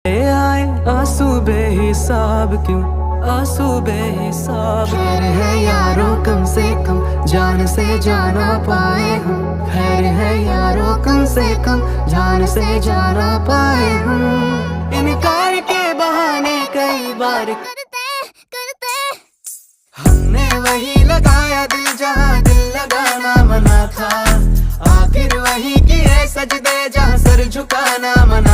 आए आंसू बेहिसाब, क्यों आंसू बेहिसाब। खैर है यारों कम से कम जान से जाना पाए हम, खैर है यारों कम से कम जान से जाना पाए हम। इनकार के बहाने कई बार करते हमने वही लगाया दिल जहाँ दिल लगाना मना था, आखिर वही किए सजदे जहाँ सर झुकाना मना